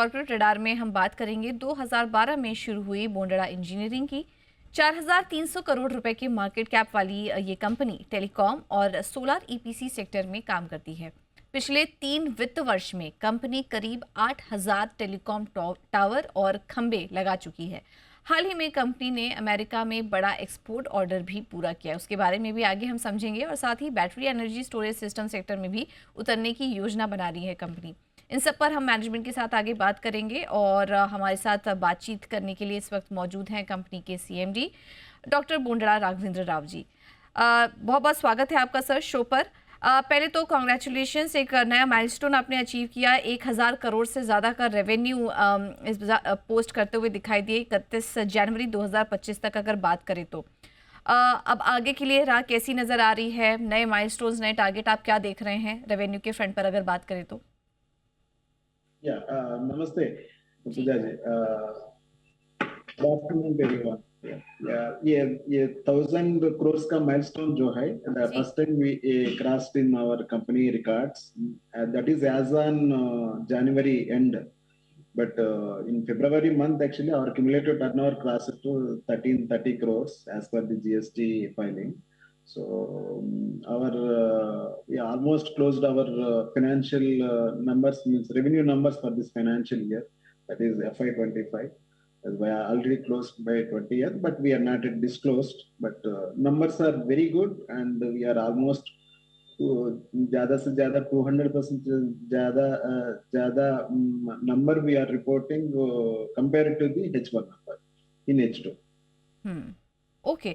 Corporate radar में हम बात करेंगे 2012 में शुरू हुई बोंडरा इंजीनियरिंग की। 4,300 करोड़ रुपए की मार्केट कैप वाली ये कंपनी टेलीकॉम और सोलर ईपीसी सेक्टर में काम करती है। पिछले 3 वित्त वर्ष में कंपनी करीब 8,000 टेलीकॉम टावर और खंबे लगा चुकी है। हाल ही में कंपनी ने अमेरिका में बड़ा एक्सपोर्ट ऑर्डर भी पूरा किया, उसके बारे में भी आगे हम समझेंगे। और साथ ही battery energy storage system sector में भी उतरने की योजना बना रही है कंपनी। इन सब पर हम मैनेजमेंट के साथ आगे बात करेंगे और हमारे साथ बातचीत करने के लिए इस वक्त मौजूद हैं कंपनी के सीएमडी डॉक्टर बोंडरा राघवेंद्र राव जी। बहुत बहुत स्वागत है आपका सर शो पर। पहले तो कॉन्ग्रेचुलेशंस, एक नया माइलस्टोन आपने अचीव किया। 1,000 करोड़ से ज़्यादा का रेवेन्यू पोस्ट करते हुए दिखाई दिए 31 जनवरी 2025 तक अगर बात करें तो। अब आगे के लिए राह कैसी नज़र आ रही है? नए माइलस्टोन्स, नए टारगेट आप क्या देख रहे हैं रेवेन्यू के फ्रंट पर अगर बात करें तो? नमस्ते ji Pooja ji. Good afternoon everyone. ये 1,000 crores का माइलस्टोन जो है, द जी। First time we crossed in our company records, that is as on January end. But in February month, actually, our cumulative turnover crossed to 1,330 crores as per the GST filing. So our we almost closed our financial numbers, means revenue numbers for this financial year, that is FY25. As we are already closed by 20th, but we are not yet disclosed. But numbers are very good, and we are almost तो ज्यादा से ज्यादा 200% ज्यादा ज्यादा number we are reporting compare to the H1 number in H2। Okay.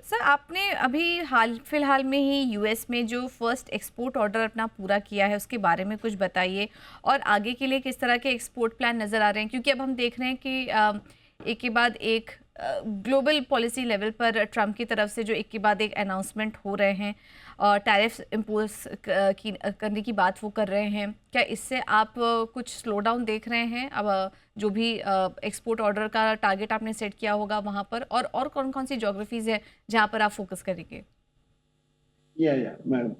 Sir, आपने अभी हाल फिलहाल में ही यूएस में जो फर्स्ट एक्सपोर्ट ऑर्डर अपना पूरा किया है उसके बारे में कुछ बताइए, और आगे के लिए किस तरह के एक्सपोर्ट प्लान नज़र आ रहे हैं? क्योंकि अब हम देख रहे हैं कि एक के बाद एक ग्लोबल पॉलिसी लेवल पर ट्रम्प की तरफ से जो एक के बाद एक अनाउंसमेंट हो रहे हैं और टैरिफ्स इम्पोज करने की बात वो कर रहे हैं। क्या इससे आप कुछ स्लो डाउन देख रहे हैं? अब जो भी एक्सपोर्ट ऑर्डर का टारगेट आपने सेट किया होगा वहाँ पर, और कौन कौन सी ज्योग्राफीज है जहाँ पर आप फोकस करेंगे? या madam,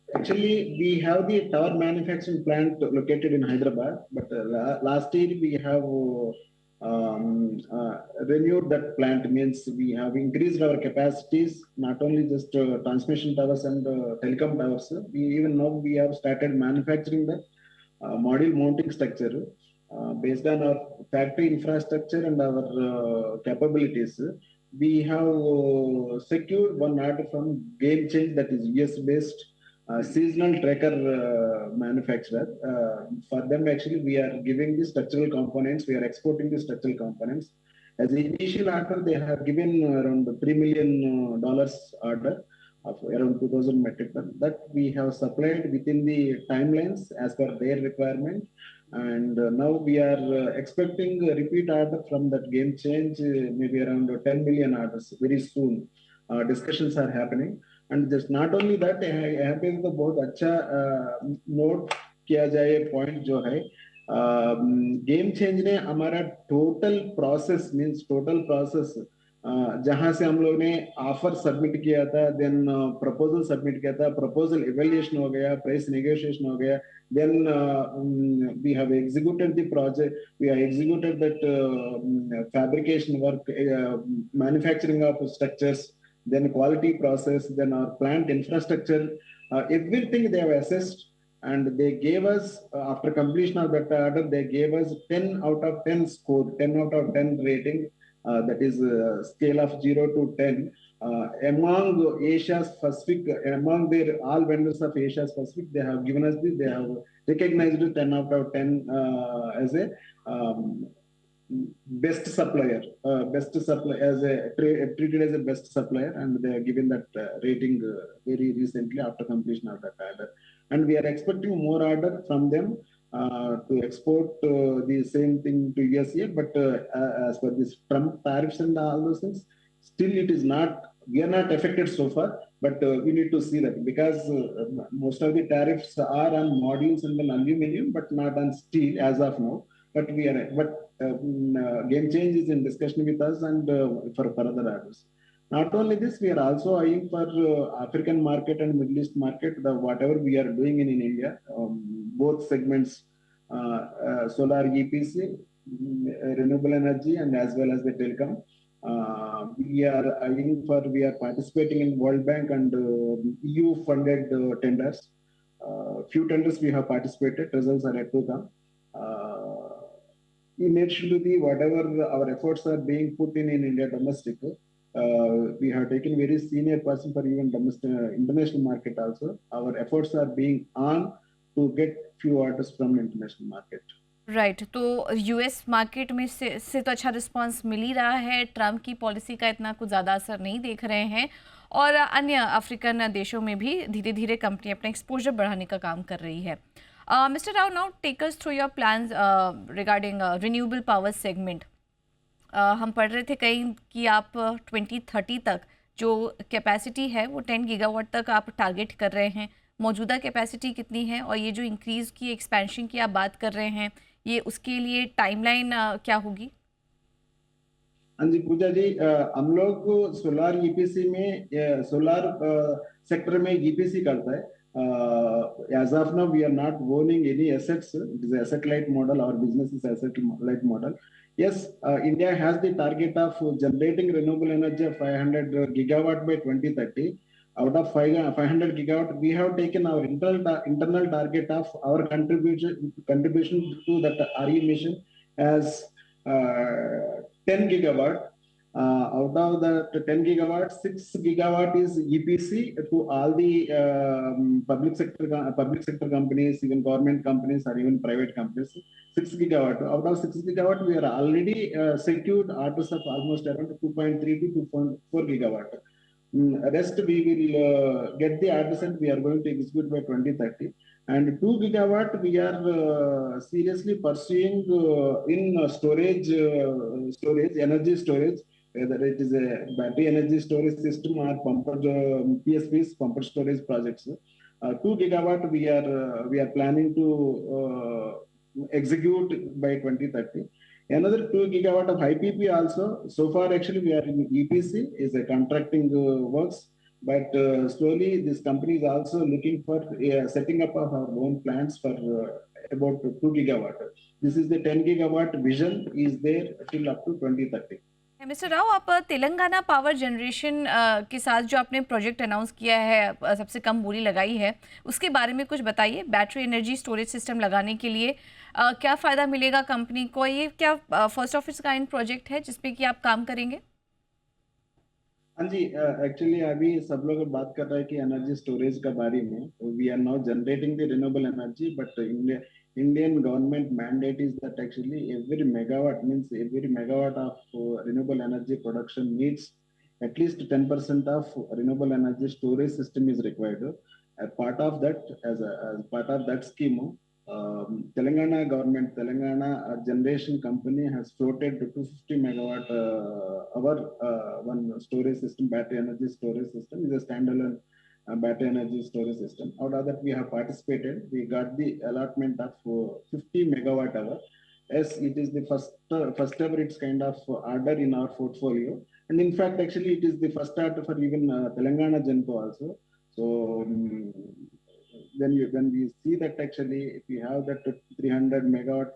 actually we have the tower manufacturing plant located in Hyderabad, but last year we have renewed that plant, means we have increased our capacities, not only just transmission towers and telecom towers. We even now we have started manufacturing the module mounting structure based on our factory infrastructure and our capabilities. We have secured one order from Game Change, that is US based seasonal tracker manufacturer. For them, actually, we are giving the structural components. We are exporting the structural components. As the initial order, they have given around $3 million order of around 2,000 metric ton, that we have supplied within the timelines as per their requirement. And now we are expecting a repeat order from that Game Change, maybe around 10 million orders very soon. Discussions are happening. And just not only that, यहाँ पे तो बहुत अच्छा note किया जाए point जो है, game change ने हमारा total process, means total process, जहां से हम लोग ने ऑफर सबमिट किया था, देन प्रपोजल सबमिट किया था, प्रपोजल इवेल्युएशन हो गया, प्राइस नेगोशिएशन हो गया, then we have executed the project, we have executed that fabrication work, manufacturing of structures, then quality process, then our plant infrastructure, everything they have assessed, and they gave us, after completion of that order, they gave us 10 out of 10 score, 10 out of 10 rating, that is scale of 0 to 10. Among Asia's Pacific, among their all vendors of Asia's Pacific, they have given us this, they have recognized 10 out of 10 as a best supplier, as a treated as a best supplier, and they are given that rating very recently after completion of that order. And we are expecting more order from them to export the same thing to USA. But as per this Trump tariffs and all those things, still it is not, we are not affected so far. But we need to see that, because most of the tariffs are on modules and then aluminum, but not on steel as of now. But we are, Game Change is in discussion with us, and for further orders. Not only this, we are also eyeing for African market and Middle East market. The whatever we are doing in India, both segments, solar EPC, renewable energy, and as well as the telecom. We are participating in World Bank and EU funded tenders. Few tenders we have participated, results are yet to come. In addition to the whatever our efforts are being put in India domestic, we have taken very senior person for even domestic international market also. Our efforts are being on to get few orders from international market. Right तो US market में से तो अच्छा response मिल ही रहा है, Trump की policy का इतना कुछ ज़्यादा असर नहीं देख रहे हैं और अन्य अफ्रीकन देशों में भी धीरे धीरे कंपनी अपना एक्सपोजर बढ़ाने का काम कर रही है. Mister Rao, now take us through your plans regarding renewable power segment. हम पढ़ रहे थे कहीं कि आप 2030 तक जो कैपेसिटी है वो 10 गीगावाट तक आप टारगेट कर रहे हैं. मौजूदा कैपेसिटी कितनी है और ये जो इंक्रीज़ की एक्सपेंशन की आप बात कर रहे हैं, ये उसके लिए टाइमलाइन क्या होगी? हाँ जी पूजा जी, हम लोग सोलार ईपीसी में सोलार सेक्टर में ईपीसी करता है. As of now, we are not owning any assets. It is asset light model. Our business is asset light model. Yes, India has the target of generating renewable energy of 500 gigawatt by 2030. Out of 500 gigawatt, we have taken our internal target of our contribution to that RE mission as 10 gigawatt. Out of the 10 gigawatt, 6 gigawatt is EPC to all the public sector companies, even government companies or even private companies. 6 gigawatt. Out of 6 gigawatt, we are already secured orders of almost around 2.3 to 2.4 gigawatt. Rest we will get the orders and we are going to execute by 2030. And 2 gigawatt we are seriously pursuing in storage, energy storage, whether it is a battery energy storage system or PSPs, pumped storage projects. 2 gigawatt we are planning to execute by 2030. Another 2 gigawatt of IPP also. So far, actually, we are in EPC, is a contracting works. But slowly, this company is also looking for setting up of our own plants for about 2 gigawatt. This is the 10 gigawatt vision is there till up to 2030. Mister Rao, आप Telangana power generation के साथ जो आपने project announce किया है, सबसे कम बोली लगाई है, उसके बारे में कुछ बताइए. बैटरी एनर्जी स्टोरेज सिस्टम लगाने के लिए क्या फ़ायदा मिलेगा कंपनी को? ये क्या first of its kind project है जिसपे कि आप काम करेंगे? हाँ जी, एक्चुअली अभी सब लोग बात कर रहे हैं कि एनर्जी स्टोरेज के बारे में. We are now generating the renewable energy, but Indian government mandate is that actually every megawatt of renewable energy production needs at least 10% of renewable energy storage system is required. As part of that scheme, Telangana government, Telangana generation company has floated 250 megawatt one storage system, battery energy storage system is a standalone battery energy storage system. Out of that, we have participated. We got the allotment of 50 megawatt hour. Yes, it is the first ever its kind of order in our portfolio. And in fact, actually, it is the first order for even Telangana Genco also. So when we see that actually, if we have that 300 megawatt,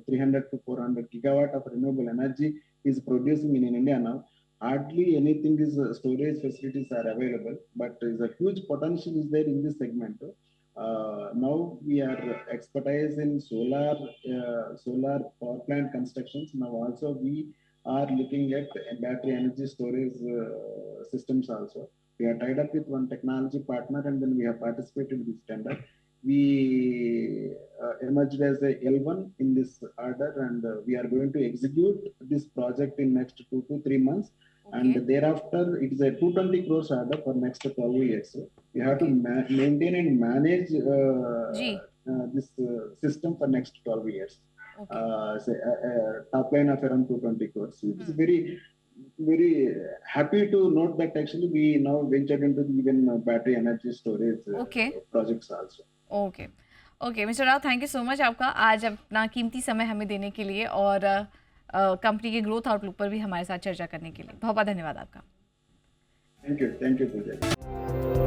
300 to 400 gigawatt of renewable energy is producing in India now, hardly anything is storage facilities are available, but there is a huge potential is there in this segment. Now we are expertise in solar power plant constructions. Now also we are looking at battery energy storage systems also. We are tied up with one technology partner and then we have participated in this tender. We emerged as a L1 in this order and we are going to execute this project in next 2 to 3 months. Okay. And thereafter, it is a 220 crores order for next 12 years. We have to maintain and manage this system for next 12 years. Okay. Top line of around 220 crores. It is very happy to note that actually we now ventured into even battery energy storage projects also. Okay okay mister Rao, thank you so much आपका आज अपना कीमती समय हमें देने के लिए और कंपनी के ग्रोथ आउटलुक पर भी हमारे साथ चर्चा करने के लिए बहुत बहुत धन्यवाद आपका. Thank you Puja.